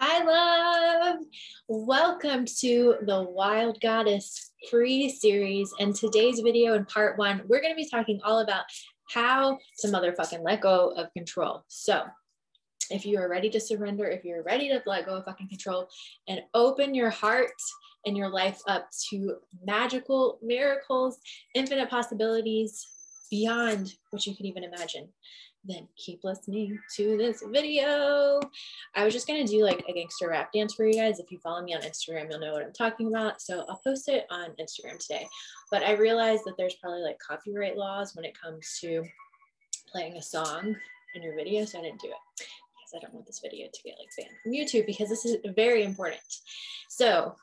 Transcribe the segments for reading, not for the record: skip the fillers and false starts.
Hi, love. Welcome to the Wild Goddess free series. And today's video in part one, we're going to be talking all about how to motherfucking let go of control. So if you are ready to surrender, if you're ready to let go of fucking control and open your heart and your life up to magical miracles, infinite possibilities beyond what you could even imagine, then keep listening to this video. I was just gonna do like a gangster rap dance for you guys. If you follow me on Instagram, you'll know what I'm talking about. So I'll post it on Instagram today. But I realized that there's probably like copyright laws when it comes to playing a song in your video, so I didn't do it because I don't want this video to get like banned from YouTube because this is very important. So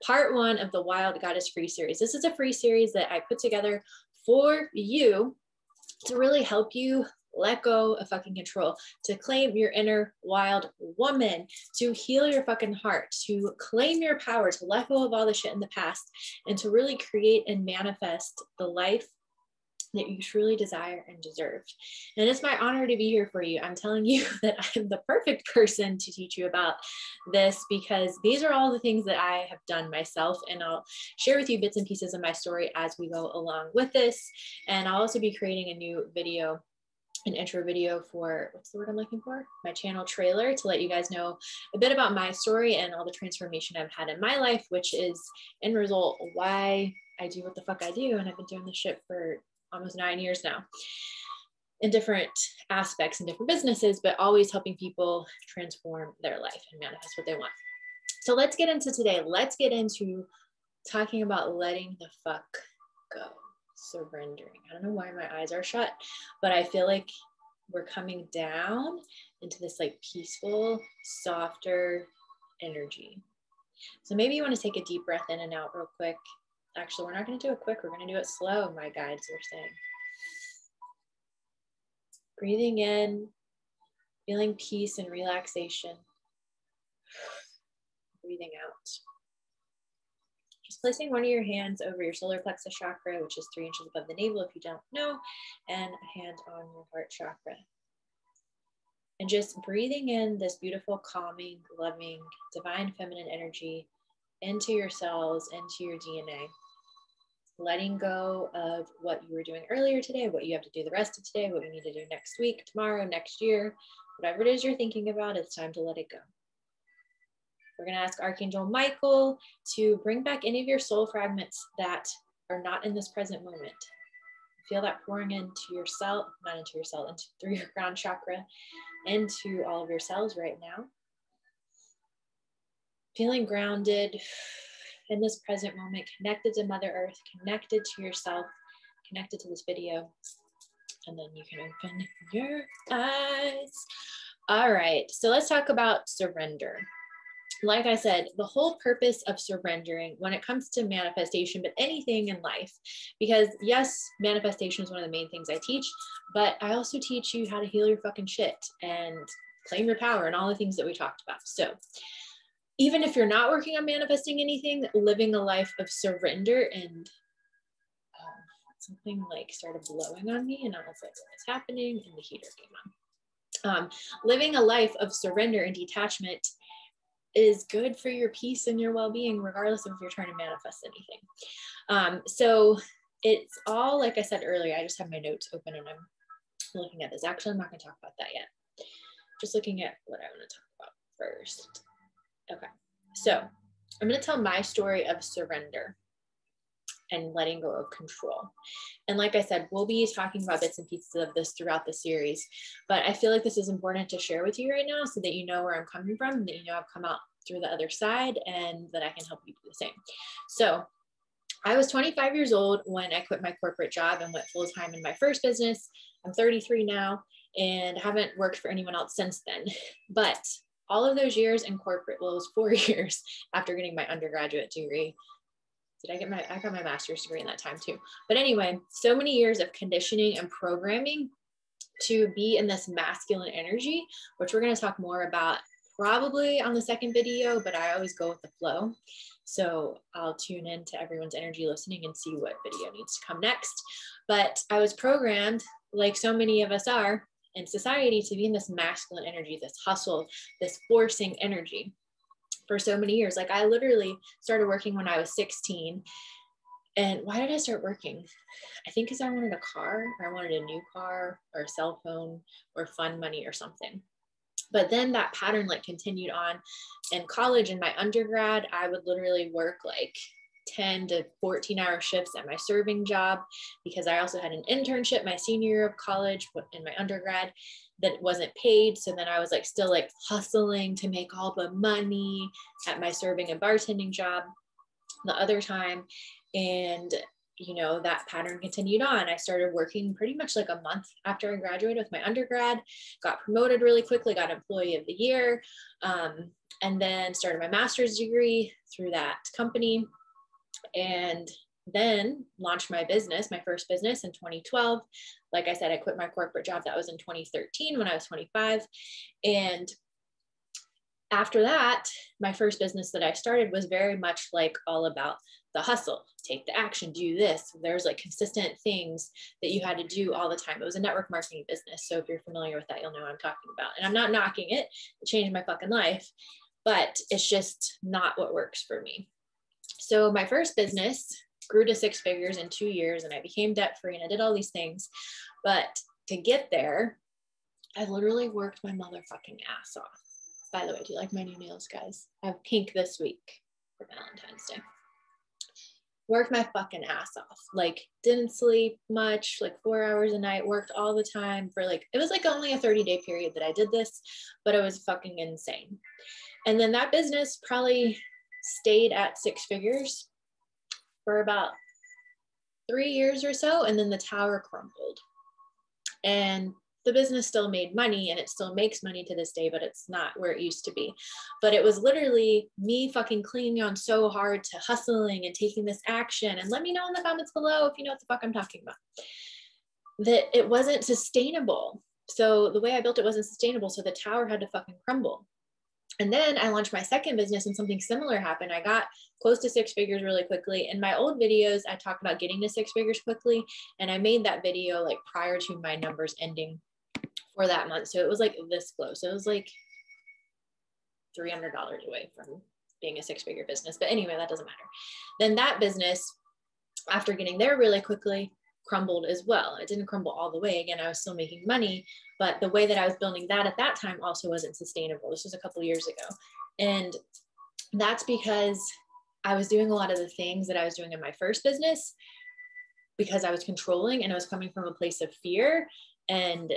part one of the Wild Goddess free series. This is a free series that I put together for you to really help you let go of fucking control, to claim your inner wild woman, to heal your fucking heart, to claim your power, to let go of all the shit in the past, and to really create and manifest the life that you truly desire and deserve. And it's my honor to be here for you. I'm telling you that I'm the perfect person to teach you about this because these are all the things that I have done myself, and I'll share with you bits and pieces of my story as we go along with this. And I'll also be creating a new video, an intro video for, what's the word I'm looking for? My channel trailer, to let you guys know a bit about my story and all the transformation I've had in my life, which is in result why I do what the fuck I do. And I've been doing this shit for almost 9 years now in different aspects and different businesses, but always helping people transform their life and manifest what they want. So let's get into today. Let's get into talking about letting the fuck go. Surrendering. I don't know why my eyes are shut, but I feel like we're coming down into this like peaceful, softer energy. So maybe you want to take a deep breath in and out real quick. Actually, we're not going to do it quick. We're going to do it slow, my guides are saying. Breathing in, feeling peace and relaxation. Breathing out. Just placing one of your hands over your solar plexus chakra, which is 3 inches above the navel if you don't know, and a hand on your heart chakra. And just breathing in this beautiful, calming, loving, divine feminine energy into your cells, into your DNA. Letting go of what you were doing earlier today, what you have to do the rest of today, what you need to do next week, tomorrow, next year, whatever it is you're thinking about, it's time to let it go. We're going to ask Archangel Michael to bring back any of your soul fragments that are not in this present moment. Feel that pouring into your cell, not into your cell, into through your crown chakra, into all of your cells right now. Feeling grounded in this present moment, connected to Mother Earth, connected to yourself, connected to this video. And then you can open your eyes. All right, so let's talk about surrender. Like I said, the whole purpose of surrendering when it comes to manifestation, but anything in life, because yes, manifestation is one of the main things I teach, but I also teach you how to heal your fucking shit and claim your power and all the things that we talked about. So even if you're not working on manifesting anything, living a life of surrender, and something like started blowing on me and I was like, what's happening? And the heater came on. Living a life of surrender and detachment is good for your peace and your well-being, regardless of if you're trying to manifest anything. So it's all, like I said earlier, I just have my notes open and I'm looking at this. Actually, I'm not going to talk about that yet. Just looking at what I want to talk about first. Okay, so I'm going to tell my story of surrender and letting go of control. And like I said, we'll be talking about bits and pieces of this throughout the series, but I feel like this is important to share with you right now so that you know where I'm coming from, and that you know I've come out through the other side and that I can help you do the same. So I was 25 years old when I quit my corporate job and went full-time in my first business. I'm 33 now and haven't worked for anyone else since then. But all of those years in corporate, well, it was 4 years after getting my undergraduate degree. I got my master's degree in that time too. But anyway, so many years of conditioning and programming to be in this masculine energy, which we're going to talk more about probably on the second video, but I always go with the flow. So I'll tune into everyone's energy listening and see what video needs to come next. But I was programmed, like so many of us are in society, to be in this masculine energy, this hustle, this forcing energy. for so many years. Like I literally started working when I was 16. And why did I start working? I think because I wanted a car, or I wanted a new car or a cell phone or fun money or something. But then that pattern like continued on in college. In my undergrad, I would literally work like 10 to 14-hour shifts at my serving job, because I also had an internship my senior year of college in my undergrad that wasn't paid. So then I was like still like hustling to make all the money at my serving and bartending job the other time. And you know, that pattern continued on. I started working pretty much like a month after I graduated with my undergrad, got promoted really quickly, got employee of the year, and then started my master's degree through that company, and then launched my business, my first business in 2012. Like I said, I quit my corporate job. That was in 2013 when I was 25. And after that, my first business that I started was very much like all about the hustle, take the action, do this. There's like consistent things that you had to do all the time. It was a network marketing business. So if you're familiar with that, you'll know what I'm talking about. And I'm not knocking it. It changed my fucking life, but it's just not what works for me. So my first business grew to 6 figures in 2 years, and I became debt-free, and I did all these things. But to get there, I literally worked my motherfucking ass off. By the way, do you like my new nails, guys? I have pink this week for Valentine's Day. Worked my fucking ass off. Like, didn't sleep much, like 4 hours a night, worked all the time for like, it was like only a 30-day period that I did this, but it was fucking insane. And then that business probably stayed at 6 figures for about 3 years or so. And then the tower crumbled. And the business still made money, and it still makes money to this day, but it's not where it used to be. But it was literally me fucking clinging on so hard to hustling and taking this action. And let me know in the comments below if you know what the fuck I'm talking about. That it wasn't sustainable. So the way I built it wasn't sustainable. So the tower had to fucking crumble. And then I launched my second business, and something similar happened. I got close to 6 figures really quickly. In my old videos, I talked about getting to 6 figures quickly. And I made that video like prior to my numbers ending for that month. So it was like this close. It was like $300 away from being a 6-figure business. But anyway, that doesn't matter. Then that business, after getting there really quickly, crumbled as well. It didn't crumble all the way. Again, I was still making money, but the way that I was building that at that time also wasn't sustainable. This was a couple years ago. And that's because I was doing a lot of the things that I was doing in my first business because I was controlling, and I was coming from a place of fear and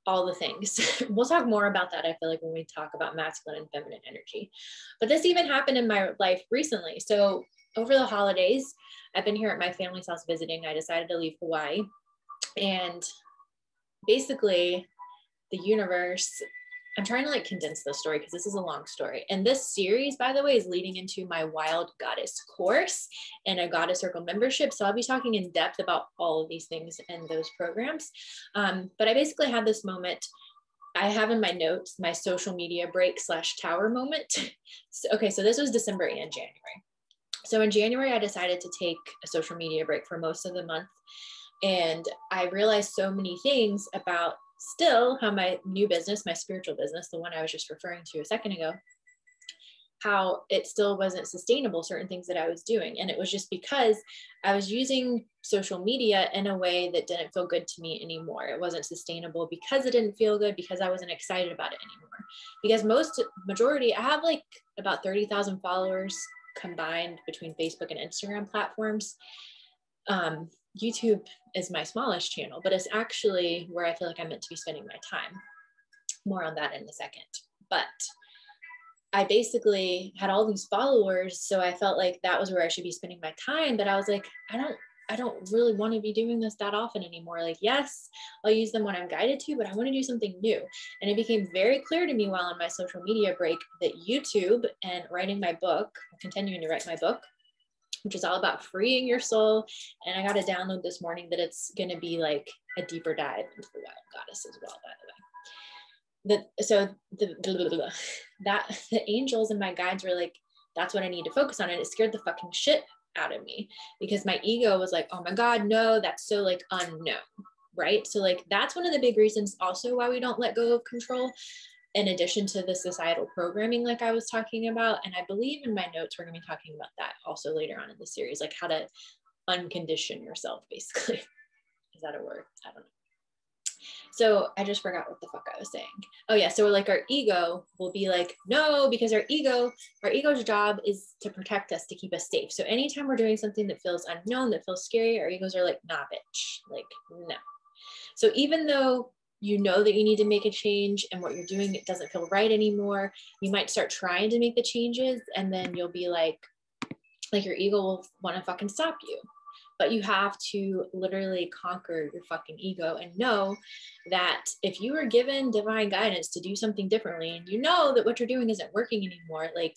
all the things. We'll talk more about that, I feel like, when we talk about masculine and feminine energy. But this even happened in my life recently. So over the holidays, I've been here at my family's house visiting. I decided to leave Hawaii, and basically the universe, I'm trying to like condense the story because this is a long story. And this series, by the way, is leading into my Wild Goddess course and a Goddess Circle membership. So I'll be talking in depth about all of these things and those programs. But I basically had this moment. I have in my notes, my social media break / tower moment. Okay, so this was December and January. So in January, I decided to take a social media break for most of the month. And I realized so many things about still how my new business, my spiritual business, the one I was just referring to a second ago, how it still wasn't sustainable, certain things that I was doing. And it was just because I was using social media in a way that didn't feel good to me anymore. It wasn't sustainable because it didn't feel good, because I wasn't excited about it anymore. Because majority, I have like about 30,000 followers combined between Facebook and Instagram platforms. YouTube is my smallest channel, but it's actually where I feel like I'm meant to be spending my time. More on that in a second. But I basically had all these followers, so I felt like that was where I should be spending my time. But I was like, I don't really want to be doing this that often anymore. Like, yes, I'll use them when I'm guided to, but I want to do something new. And it became very clear to me while on my social media break that YouTube and writing my book, continuing to write my book, which is all about freeing your soul. And I got a download this morning that it's going to be like a deeper dive into the Wild Goddess as well, by the way. The angels and my guides were like, that's what I need to focus on. And it scared the fucking shit out of me because my ego was like, oh my God, no, that's so like unknown, right? So like, that's one of the big reasons also why we don't let go of control. in addition to the societal programming, like I was talking about. And I believe in my notes, we're going to be talking about that also later on in the series, like how to uncondition yourself, basically. Is that a word? I don't know. So I just forgot what the fuck I was saying. Oh yeah, so like our ego will be like, no, because our ego's job is to protect us, to keep us safe. So anytime we're doing something that feels unknown, that feels scary, our egos are like, nah, bitch, like, no. So even though you know that you need to make a change and what you're doing, it doesn't feel right anymore, you might start trying to make the changes, and then you'll be like your ego will want to fucking stop you. But you have to literally conquer your fucking ego and know that if you were given divine guidance to do something differently, and you know that what you're doing isn't working anymore, like,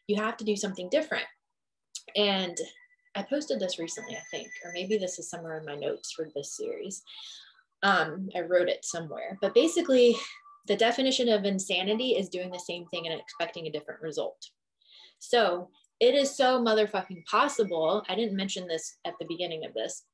you have to do something different. And I posted this recently, I think, or maybe this is somewhere in my notes for this series. I wrote it somewhere, but basically the definition of insanity is doing the same thing and expecting a different result. So it is so motherfucking possible. I didn't mention this at the beginning of this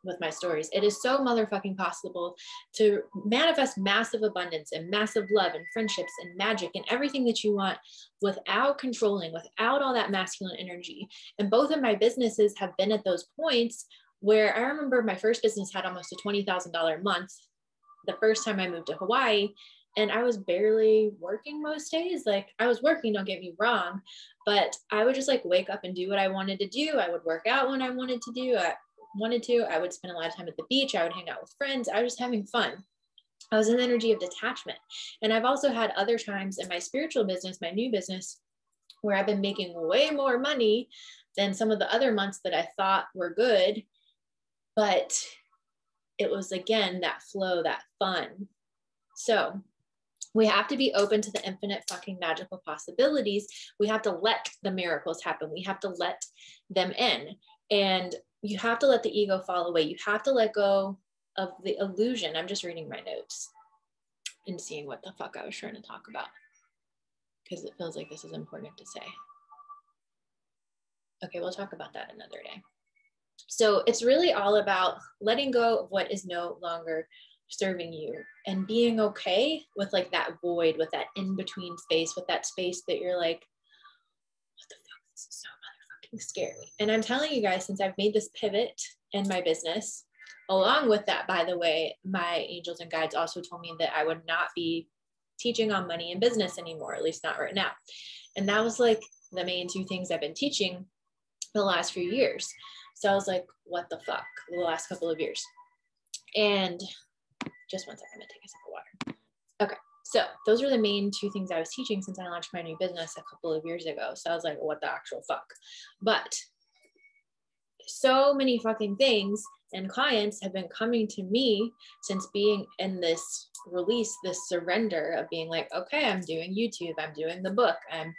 with my stories. It is so motherfucking possible to manifest massive abundance and massive love and friendships and magic and everything that you want without controlling, without all that masculine energy. And both of my businesses have been at those points where I remember my first business had almost a $20,000 a month the first time I moved to Hawaii. And I was barely working most days. Like, I was working, don't get me wrong, but I would just like wake up and do what I wanted to do. I would work out when I wanted to do. I would spend a lot of time at the beach. I would hang out with friends. I was just having fun. I was in the energy of detachment. And I've also had other times in my spiritual business, my new business, where I've been making way more money than some of the other months that I thought were good. But it was, again, that flow, that fun. So we have to be open to the infinite fucking magical possibilities. We have to let the miracles happen. We have to let them in. And you have to let the ego fall away. You have to let go of the illusion. I'm just reading my notes and seeing what the fuck I was trying to talk about, because it feels like this is important to say. Okay, we'll talk about that another day. So it's really all about letting go of what is no longer serving you and being okay with like that void, with that in-between space, with that space that you're like, what the fuck, this is so motherfucking scary. And I'm telling you guys, since I've made this pivot in my business, along with that, by the way, my angels and guides also told me that I would not be teaching on money and business anymore, at least not right now. And that was like the main two things I've been teaching the last few years. So I was like, what the fuck, the last couple of years. And just one second, I'm gonna take a sip of water. Okay, so those are the main two things I was teaching since I launched my new business a couple of years ago. So I was like, what the actual fuck? But so many fucking things and clients have been coming to me since being in this release, this surrender of being like, okay, I'm doing YouTube, I'm doing the book, I'm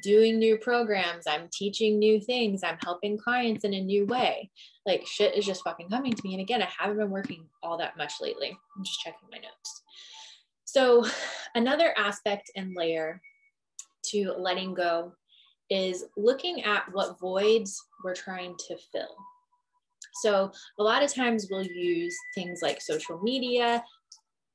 doing new programs, I'm teaching new things, I'm helping clients in a new way. Like, shit is just fucking coming to me. And again, I haven't been working all that much lately. I'm just checking my notes. So another aspect and layer to letting go is looking at what voids we're trying to fill. So a lot of times we'll use things like social media,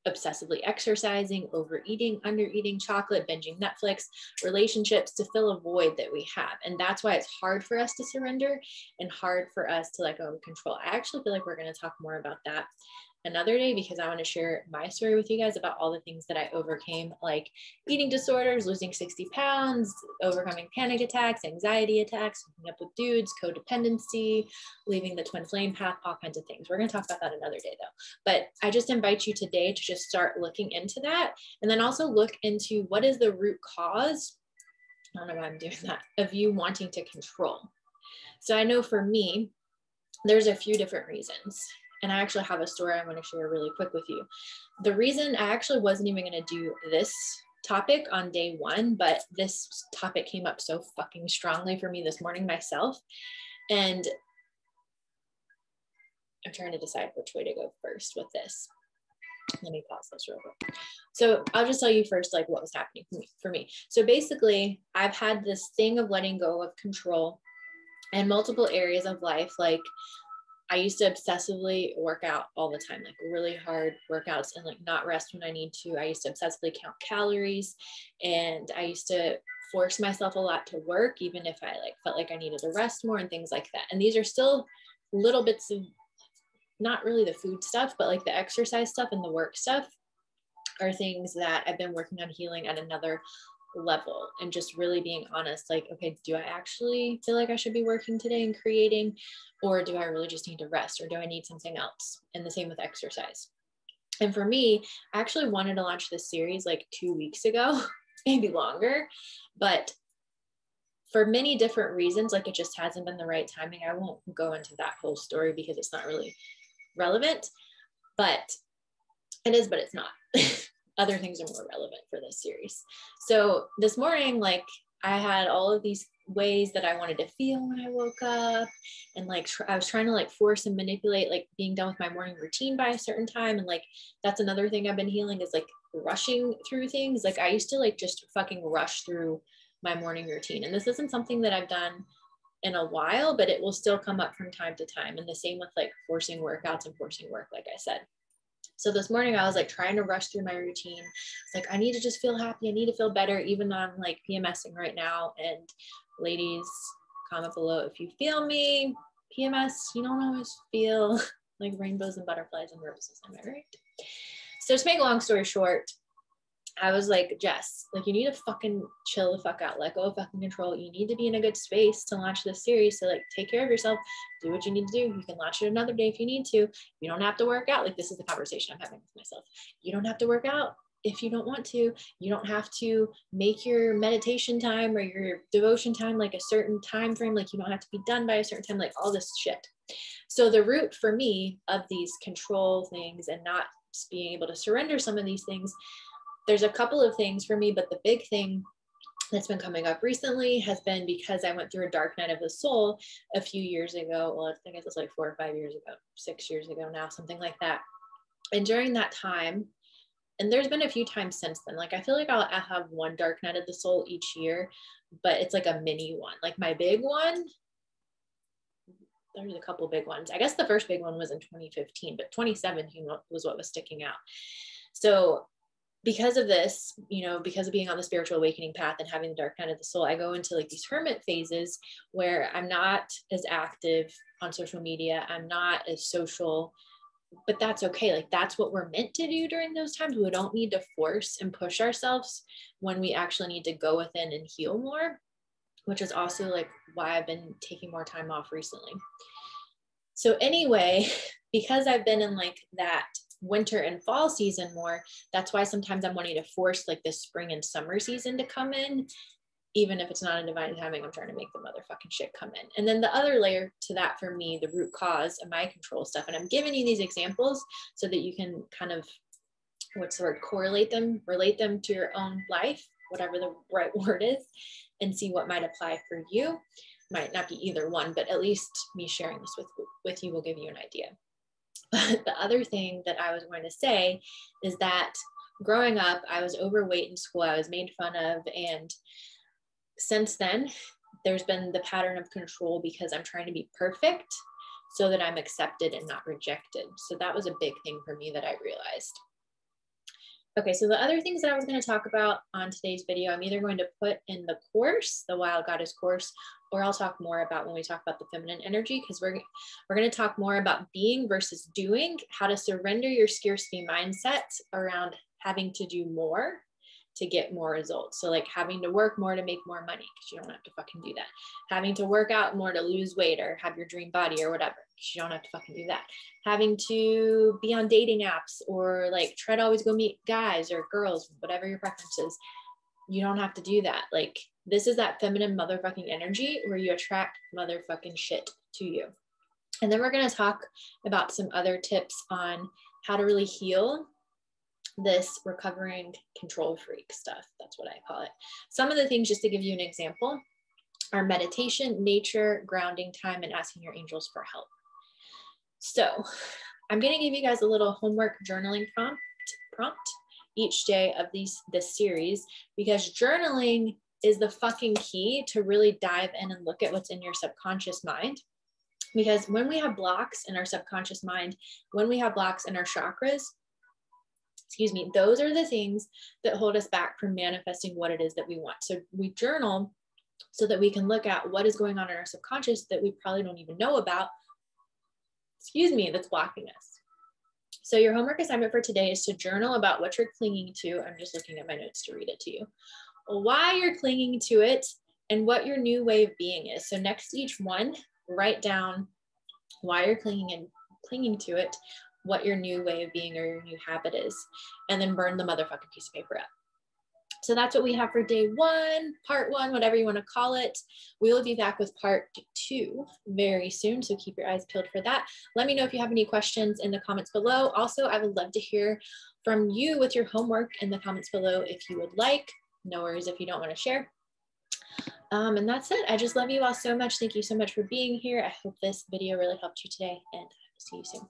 obsessively exercising, overeating, undereating chocolate, binging Netflix, relationships to fill a void that we have. And that's why it's hard for us to surrender and hard for us to let go of control. I actually feel like we're going to talk more about that another day, because I want to share my story with you guys about all the things that I overcame, like eating disorders, losing 60 pounds, overcoming panic attacks, anxiety attacks, hooking up with dudes, codependency, leaving the twin flame path, all kinds of things. We're going to talk about that another day though. But I just invite you today to just start looking into that. And then also look into what is the root cause, I don't know why I'm doing that, of you wanting to control. So I know for me, there's a few different reasons. And I actually have a story I want to share really quick with you. The reason I actually wasn't even going to do this topic on day one, but this topic came up so fucking strongly for me this morning myself. And I'm trying to decide which way to go first with this. Let me pause this real quick. So I'll just tell you first, like, what was happening for me. So basically, I've had this thing of letting go of control in multiple areas of life, like I used to obsessively work out all the time, like really hard workouts, and like not rest when I need to. I used to obsessively count calories, and I used to force myself a lot to work, even if I like felt like I needed to rest more and things like that. And these are still little bits of, not really the food stuff, but like the exercise stuff and the work stuff are things that I've been working on healing at another level, and just really being honest, like, okay, do I actually feel like I should be working today and creating, or do I really just need to rest, or do I need something else? And the same with exercise. And for me, I actually wanted to launch this series like 2 weeks ago, maybe longer, but for many different reasons, like it just hasn't been the right timing. I won't go into that whole story because it's not really relevant, but it is, but it's not. Other things are more relevant for this series. So this morning, like I had all of these ways that I wanted to feel when I woke up, and like I was trying to like force and manipulate like being done with my morning routine by a certain time. And like that's another thing I've been healing, is like rushing through things. Like I used to like just fucking rush through my morning routine, and this isn't something that I've done in a while, but it will still come up from time to time. And the same with like forcing workouts and forcing work, like I said. So this morning I was like trying to rush through my routine. It's like, I need to just feel happy. I need to feel better, even though I'm like PMSing right now. And ladies, comment below if you feel me. PMS, you don't always feel like rainbows and butterflies and roses. Am I right? So to make a long story short, I was like, Jess, like you need to fucking chill the fuck out, let go of fucking control. You need to be in a good space to launch this series. So like take care of yourself, do what you need to do. You can launch it another day if you need to. You don't have to work out. Like this is the conversation I'm having with myself. You don't have to work out if you don't want to. You don't have to make your meditation time or your devotion time like a certain time frame. Like you don't have to be done by a certain time, like all this shit. So the root for me of these control things and not being able to surrender some of these things, there's a couple of things for me, but the big thing that's been coming up recently has been because I went through a dark night of the soul a few years ago. Well, I think it was like 4 or 5 years ago, 6 years ago now, something like that. And during that time, and there's been a few times since then, like I feel like I'll have one dark night of the soul each year, but it's like a mini one. Like my big one, there's a couple big ones. I guess the first big one was in 2015, but 2017 was what was sticking out. So because of this, you know, because of being on the spiritual awakening path and having the dark night of the soul, I go into like these hermit phases where I'm not as active on social media. I'm not as social, but that's okay. Like that's what we're meant to do during those times. We don't need to force and push ourselves when we actually need to go within and heal more, which is also like why I've been taking more time off recently. So anyway, because I've been in like that winter and fall season more, that's why sometimes I'm wanting to force like this spring and summer season to come in, even if it's not in divine timing. I'm trying to make the motherfucking shit come in. And then the other layer to that for me, the root cause of my control stuff, and I'm giving you these examples so that you can kind of, what's the word, correlate them, relate them to your own life, whatever the right word is, and see what might apply for you. Might not be either one, but at least me sharing this with you will give you an idea. But the other thing that I was going to say is that growing up, I was overweight in school. I was made fun of. And since then, there's been the pattern of control because I'm trying to be perfect so that I'm accepted and not rejected. So that was a big thing for me that I realized. Okay, so the other things that I was going to talk about on today's video, I'm either going to put in the course, the Wild Goddess course, or I'll talk more about when we talk about the feminine energy, because we're going to talk more about being versus doing, how to surrender your scarcity mindset around having to do more to get more results. So like having to work more to make more money, because you don't have to fucking do that. Having to work out more to lose weight or have your dream body or whatever, because you don't have to fucking do that. Having to be on dating apps or like try to always go meet guys or girls, whatever your preference is. You don't have to do that. Like this is that feminine motherfucking energy where you attract motherfucking shit to you. And then we're going to talk about some other tips on how to really heal this recovering control freak stuff. That's what I call it. Some of the things, just to give you an example, are meditation, nature, grounding time, and asking your angels for help. So I'm going to give you guys a little homework journaling prompt each day of this series, because journaling is the fucking key to really dive in and look at what's in your subconscious mind Because when we have blocks in our subconscious mind, when we have blocks in our chakras, excuse me, those are the things that hold us back from manifesting what it is that we want. So we journal so that we can look at what is going on in our subconscious that we probably don't even know about, excuse me, that's blocking us. So your homework assignment for today is to journal about what you're clinging to. I'm just looking at my notes to read it to you. Why you're clinging to it and what your new way of being is. So next to each one, write down why you're clinging to it, what your new way of being or your new habit is, and then burn the motherfucking piece of paper up. So that's what we have for day 1, part 1, whatever you want to call it. We will be back with part 2 very soon, so keep your eyes peeled for that. Let me know if you have any questions in the comments below. Also, I would love to hear from you with your homework in the comments below if you would like. No worries if you don't want to share. And that's it. I just love you all so much. Thank you so much for being here. I hope this video really helped you today, and I will see you soon.